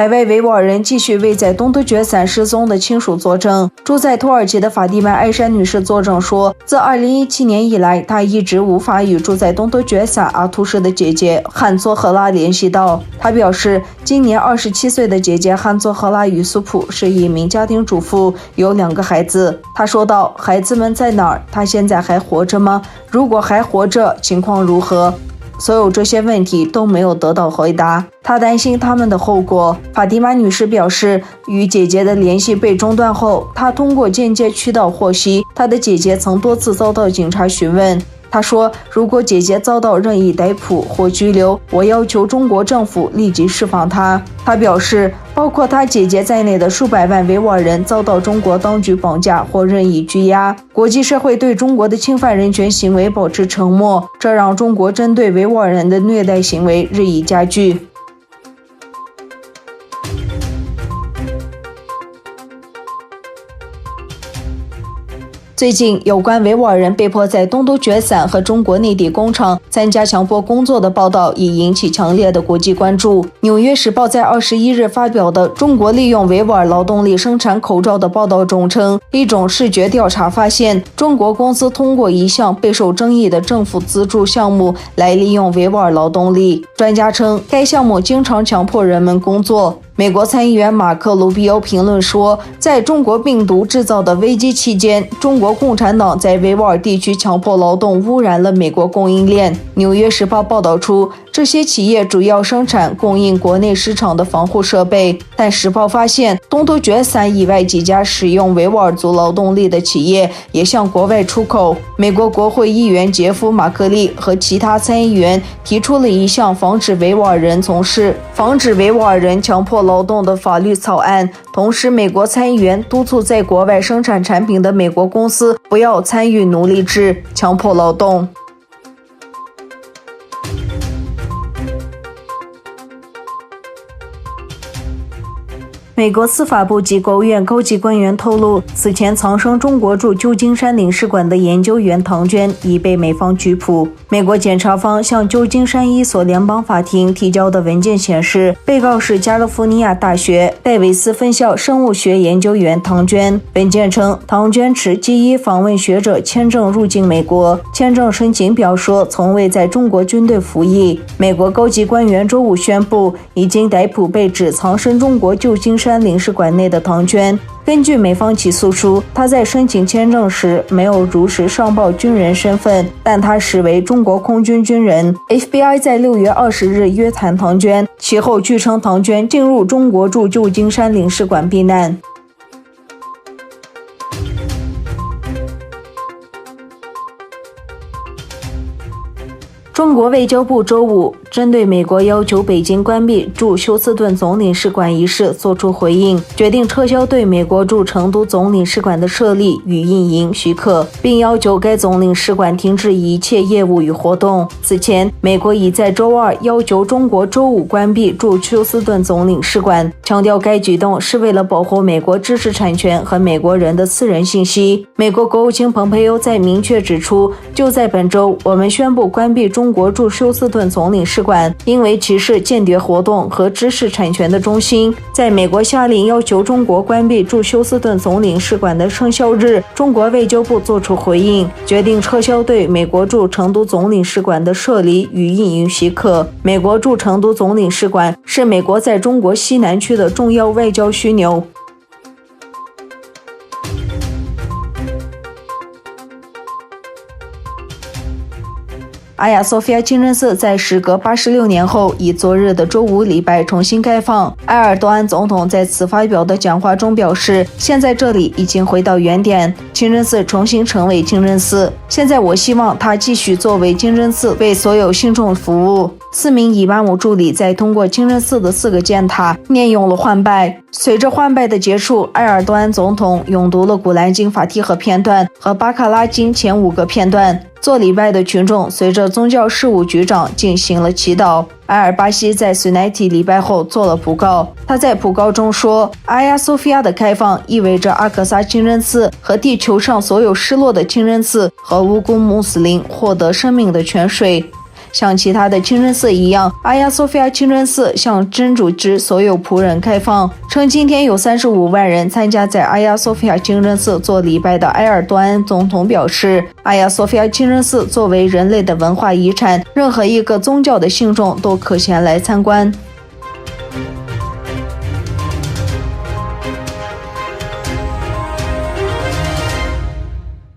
海外维吾尔人继续为在东突厥散失踪的亲属作证。住在土耳其的法蒂玛·艾珊女士作证说，自2017年以来，她一直无法与住在东突厥萨阿图市的姐姐汉佐赫拉联系到。她表示，今年27岁的姐姐汉佐赫拉与苏普是一名家庭主妇，有2个孩子。她说道：“孩子们在哪儿？她现在还活着吗？如果还活着，情况如何？”所有这些问题都没有得到回答，她担心他们的后果。法蒂玛女士表示，与姐姐的联系被中断后，她通过间接渠道获悉，她的姐姐曾多次遭到警察询问。她说，如果姐姐遭到任意逮捕或拘留，我要求中国政府立即释放她。她表示，包括她姐姐在内的数百万维吾尔人遭到中国当局绑架或任意拘押。国际社会对中国的侵犯人权行为保持沉默，这让中国针对维吾尔人的虐待行为日益加剧。最近，有关维吾尔人被迫在东突厥散和中国内地工厂参加强迫工作的报道已引起强烈的国际关注。《纽约时报》在21日发表的《中国利用维吾尔劳动力生产口罩》的报道中称，一种视觉调查发现，中国公司通过一项备受争议的政府资助项目来利用维吾尔劳动力。专家称，该项目经常强迫人们工作。美国参议员马克·卢比欧评论说，在中国病毒制造的危机期间，中国共产党在维吾尔地区强迫劳动污染了美国供应链。《纽约时报》报道出，这些企业主要生产供应国内市场的防护设备，但时报发现，东突厥散以外几家使用维吾尔族劳动力的企业也向国外出口。美国国会议员杰夫·马克利和其他参议员提出了一项防止维吾尔人强迫劳动的法律草案。同时，美国参议员督促在国外生产产品的美国公司不要参与奴隶制、强迫劳动。美国司法部及国务院高级官员透露，此前藏身中国驻旧金山领事馆的研究员唐娟已被美方拘捕。美国检察方向旧金山一所联邦法庭提交的文件显示，被告是加利福尼亚大学戴维斯分校生物学研究员唐娟。文件称，唐娟持G1访问学者签证入境美国，签证申请表说从未在中国军队服役。美国高级官员周五宣布，已经逮捕被指藏身中国旧金山领事馆内的唐娟。根据美方起诉书，他在申请签证时没有如实上报军人身份，但他实为中国空军军人。FBI 在6月20日约谈唐娟，其后据称唐娟进入中国驻旧金山领事馆避难。中国外交部周五针对美国要求北京关闭驻休斯顿总领事馆一事作出回应，决定撤销对美国驻成都总领事馆的设立与运营许可，并要求该总领事馆停止一切业务与活动。此前，美国已在周二要求中国周五关闭驻休斯顿总领事馆，强调该举动是为了保护美国知识产权和美国人的私人信息。美国国务卿蓬佩欧在明确指出，就在本周，我们宣布关闭中国驻休斯顿总领事馆，因为其是间谍活动和知识产权的中心。在美国下令要求中国关闭驻休斯顿总领事馆的生效日，中国外交部作出回应，决定撤销对美国驻成都总领事馆的设立与运营许可。美国驻成都总领事馆是美国在中国西南区的重要外交枢纽。阿亚索菲亚清真寺在时隔86年后，以昨日的周五礼拜重新开放。埃尔多安总统在此发表的讲话中表示，现在这里已经回到原点，清真寺重新成为清真寺。现在我希望它继续作为清真寺，为所有信众服务。4名伊玛目助理在通过清真寺的4个尖塔念用了欢拜。随着欢拜的结束，埃尔多安总统咏读了古兰经法提赫片段和巴卡拉经前5个片段。做礼拜的群众随着宗教事务局长进行了祈祷。埃尔巴西在水乃体礼拜后做了讣告，他在讣告中说，阿亚索菲亚的开放意味着阿克萨清真寺和地球上所有失落的清真寺和无辜穆斯林获得生命的泉水。像其他的清真寺一样，阿亚索菲亚清真寺向真主之所有仆人开放。称今天有35万人参加在阿亚索菲亚清真寺做礼拜的埃尔多安总统表示，阿亚索菲亚清真寺作为人类的文化遗产，任何一个宗教的信众都可前来参观。